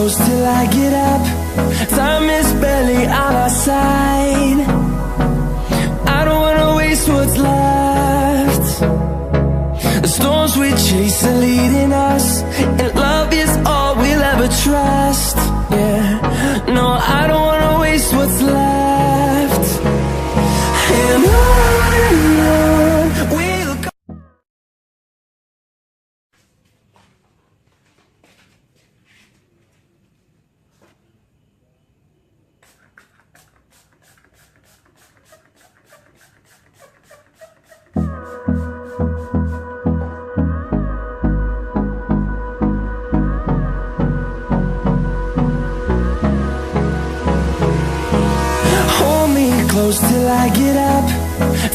close till I get up. Time is barely on our side. I don't wanna waste what's left. The storms we chase are leading us, and love is all we'll ever trust. Yeah, no, I don't wanna waste what's left. And on we'll go. Close till I get up.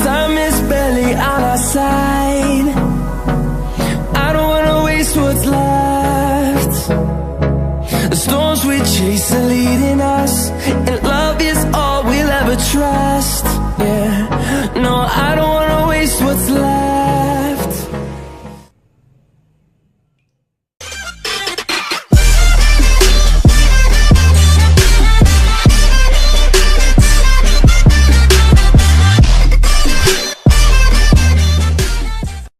Time is barely on our side. I don't wanna waste what's left. The storms we chase are leading us, and love is all we'll ever trust. Yeah, no, I don't wanna waste what's left.